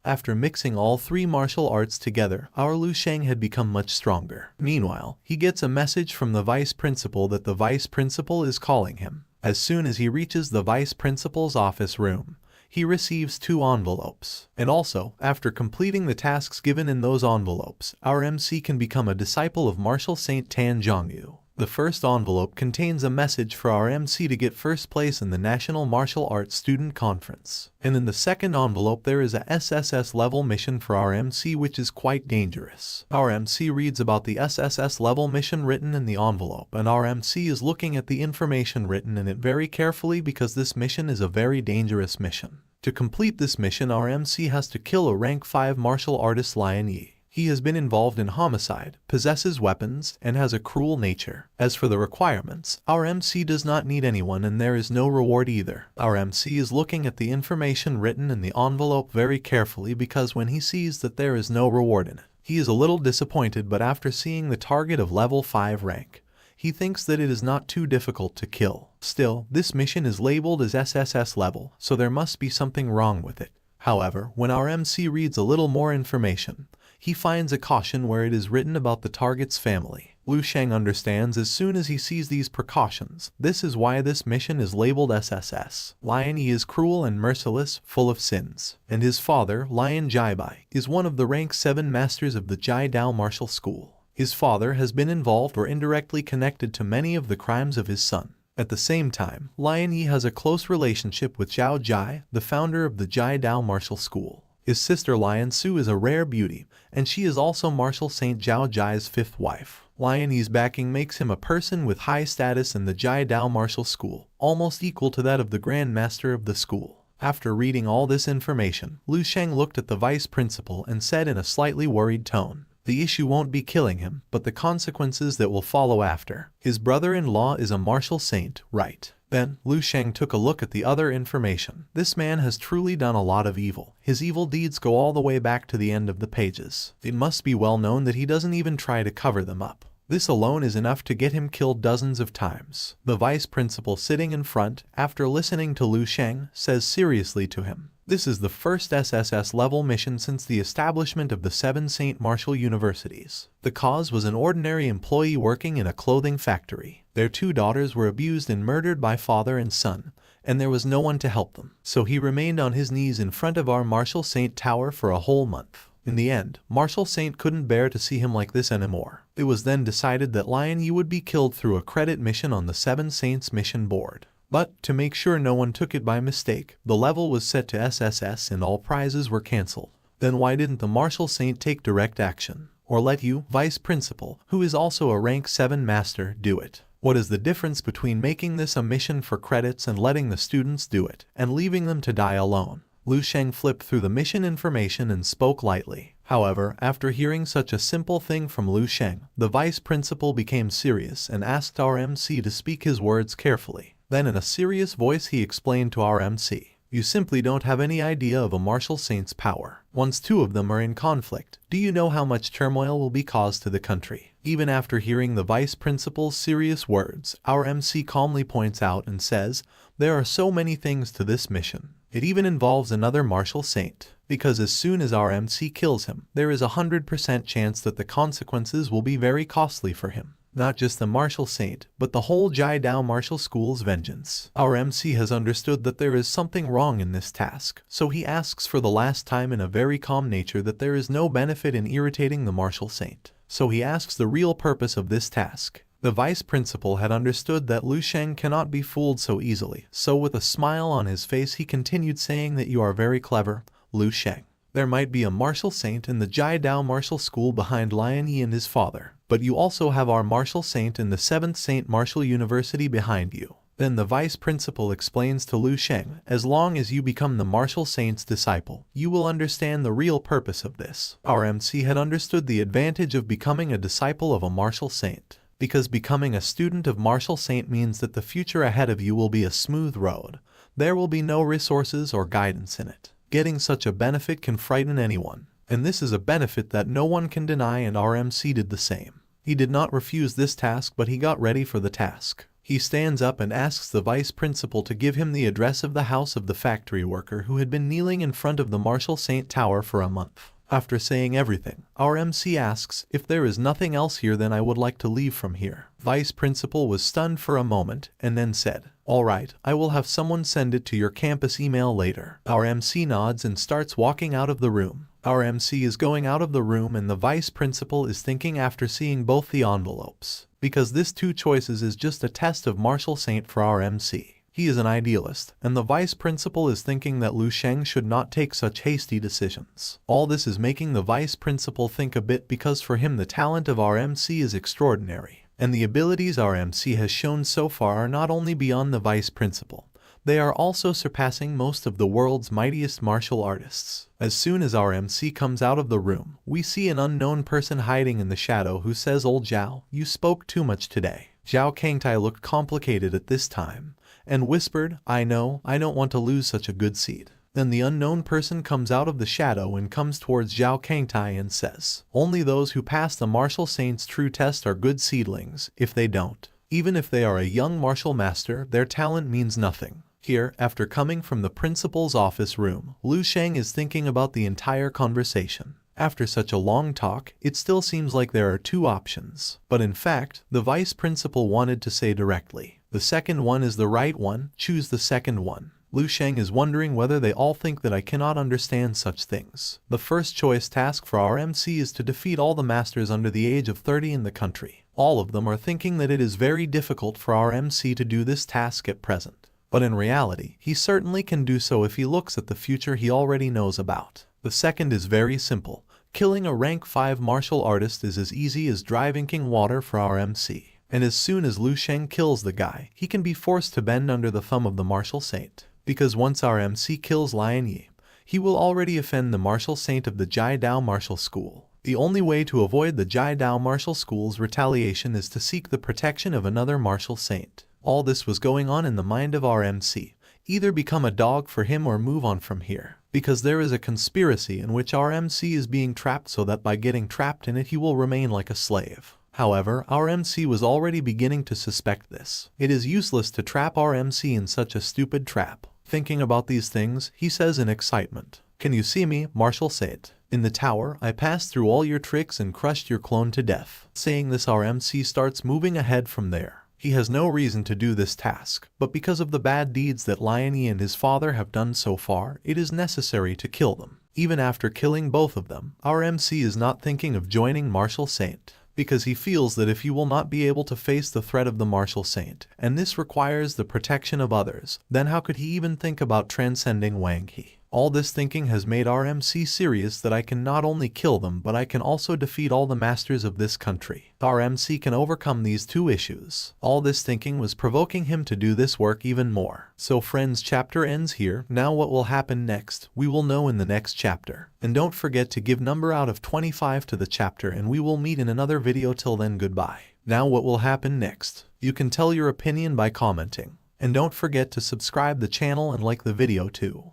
After mixing all three martial arts together, our Lu Sheng had become much stronger. Meanwhile, he gets a message from the vice principal that the vice principal is calling him. As soon as he reaches the vice principal's office room, he receives 2 envelopes. And also, after completing the tasks given in those envelopes, our MC can become a disciple of Martial Saint Tan Zhongyu. The first envelope contains a message for our MC to get first place in the National Martial Arts Student Conference. And in the second envelope there is a SSS level mission for our MC, which is quite dangerous. Our MC reads about the SSS level mission written in the envelope, and our MC is looking at the information written in it very carefully because this mission is a very dangerous mission. To complete this mission, our MC has to kill a rank 5 martial artist Lion Yi. He has been involved in homicide, possesses weapons, and has a cruel nature. As for the requirements, our MC does not need anyone and there is no reward either. Our MC is looking at the information written in the envelope very carefully because when he sees that there is no reward in it, he is a little disappointed, but after seeing the target of level 5 rank, he thinks that it is not too difficult to kill. Still, this mission is labeled as SSS level, so there must be something wrong with it. However, when our MC reads a little more information, he finds a caution where it is written about the target's family. Lu Sheng understands as soon as he sees these precautions. This is why this mission is labeled SSS. Lion Yi is cruel and merciless, full of sins. And his father, Lion Jaibai, is one of the rank 7 masters of the Jai Dao martial school. His father has been involved or indirectly connected to many of the crimes of his son. At the same time, Lion Yi has a close relationship with Zhao Jai, the founder of the Jai Dao martial school. His sister Lion Su is a rare beauty, and she is also Martial Saint Zhao Jai's 5th wife. Lion Yi's backing makes him a person with high status in the Jai Dao martial school, almost equal to that of the Grand Master of the school. After reading all this information, Lu Sheng looked at the vice principal and said in a slightly worried tone, "The issue won't be killing him, but the consequences that will follow after. His brother-in-law is a martial saint, right?" Then, Lu Sheng took a look at the other information. This man has truly done a lot of evil. His evil deeds go all the way back to the end of the pages. It must be well known that he doesn't even try to cover them up. This alone is enough to get him killed dozens of times. The vice principal sitting in front, after listening to Lu Sheng, says seriously to him, "This is the first SSS level mission since the establishment of the 7 Saint Martial Universities. The cause was an ordinary employee working in a clothing factory. Their 2 daughters were abused and murdered by father and son, and there was no one to help them. So he remained on his knees in front of our Martial Saint Tower for a whole month. In the end, Martial Saint couldn't bear to see him like this anymore. It was then decided that Lion Yi would be killed through a credit mission on the 7 Saints mission board. But, to make sure no one took it by mistake, the level was set to SSS and all prizes were cancelled. Then why didn't the Martial Saint take direct action? Or let you, Vice Principal, who is also a rank 7 master, do it? What is the difference between making this a mission for credits and letting the students do it, and leaving them to die alone?" Lu Sheng flipped through the mission information and spoke lightly. However, after hearing such a simple thing from Lu Sheng, the vice principal became serious and asked our MC to speak his words carefully. Then in a serious voice he explained to our MC, "You simply don't have any idea of a martial saint's power. Once 2 of them are in conflict, do you know how much turmoil will be caused to the country?" Even after hearing the vice principal's serious words, our MC calmly points out and says, "There are so many things to this mission. It even involves another martial saint, because as soon as our MC kills him, there is a 100% chance that the consequences will be very costly for him. Not just the martial saint, but the whole Jai Dao martial school's vengeance." Our MC has understood that there is something wrong in this task, so he asks for the last time in a very calm nature that there is no benefit in irritating the martial saint. So he asks the real purpose of this task. The vice principal had understood that Lu Sheng cannot be fooled so easily, so with a smile on his face he continued saying that you are very clever, Lu Sheng. There might be a martial saint in the Jai Dao martial school behind Lion Yi and his father, but you also have our martial saint in the 7th Saint Martial University behind you. Then the vice principal explains to Lu Sheng, as long as you become the martial saint's disciple, you will understand the real purpose of this. Our MC had understood the advantage of becoming a disciple of a martial saint, because becoming a student of martial saint means that the future ahead of you will be a smooth road. There will be no resources or guidance in it. Getting such a benefit can frighten anyone, and this is a benefit that no one can deny, and our MC did the same. He did not refuse this task, but he got ready for the task. He stands up and asks the vice principal to give him the address of the house of the factory worker who had been kneeling in front of the Marshall Saint Tower for a month. After saying everything, our MC asks, "If there is nothing else here, then I would like to leave from here." Vice principal was stunned for a moment and then said, "All right, I will have someone send it to your campus email later." Our MC nods and starts walking out of the room. Our MC is going out of the room and the vice principal is thinking after seeing both the envelopes, because this two choices is just a test of Marshall Saint for our MC. He is an idealist, and the vice principal is thinking that Lu Sheng should not take such hasty decisions. All this is making the vice principal think a bit because for him the talent of our MC is extraordinary, and the abilities our MC has shown so far are not only beyond the vice principal, they are also surpassing most of the world's mightiest martial artists. As soon as our MC comes out of the room, we see an unknown person hiding in the shadow who says, "Old Zhao, you spoke too much today." Zhao Kangtai looked complicated at this time and whispered, "I know, I don't want to lose such a good seat." Then the unknown person comes out of the shadow and comes towards Zhao Kangtai and says, "Only those who pass the Martial Saint's true test are good seedlings. If they don't, even if they are a young martial master, their talent means nothing." Here, after coming from the principal's office room, Lu Sheng is thinking about the entire conversation. After such a long talk, it still seems like there are two options. But in fact, the vice principal wanted to say directly, "The second one is the right one, choose the second one." Lu Sheng is wondering whether they all think that I cannot understand such things. The first choice task for our MC is to defeat all the masters under the age of 30 in the country. All of them are thinking that it is very difficult for our MC to do this task at present. But in reality, he certainly can do so if he looks at the future he already knows about. The second is very simple. Killing a rank 5 martial artist is as easy as drinking water for our MC. And as soon as Lu Sheng kills the guy, he can be forced to bend under the thumb of the Martial Saint. Because once our MC kills Lian Yi, he will already offend the Martial Saint of the Jai Dao Martial School. The only way to avoid the Jai Dao Martial School's retaliation is to seek the protection of another Martial Saint. All this was going on in the mind of our MC. Either become a dog for him or move on from here. Because there is a conspiracy in which our MC is being trapped so that by getting trapped in it he will remain like a slave. However, our MC was already beginning to suspect this. It is useless to trap our MC in such a stupid trap. Thinking about these things, he says in excitement, "Can you see me, Martial Saint? In the tower, I passed through all your tricks and crushed your clone to death." Saying this, our MC starts moving ahead from there. He has no reason to do this task, but because of the bad deeds that Lian Yi and his father have done so far, it is necessary to kill them. Even after killing both of them, our MC is not thinking of joining Martial Saint, because he feels that if he will not be able to face the threat of the Martial Saint, and this requires the protection of others, then how could he even think about transcending Wang He? All this thinking has made our MC serious that I can not only kill them but I can also defeat all the masters of this country. Our MC can overcome these two issues. All this thinking was provoking him to do this work even more. So friends, chapter ends here. Now what will happen next, we will know in the next chapter. And don't forget to give number out of 25 to the chapter and we will meet in another video. Till then, goodbye. Now what will happen next? You can tell your opinion by commenting. And don't forget to subscribe the channel and like the video too.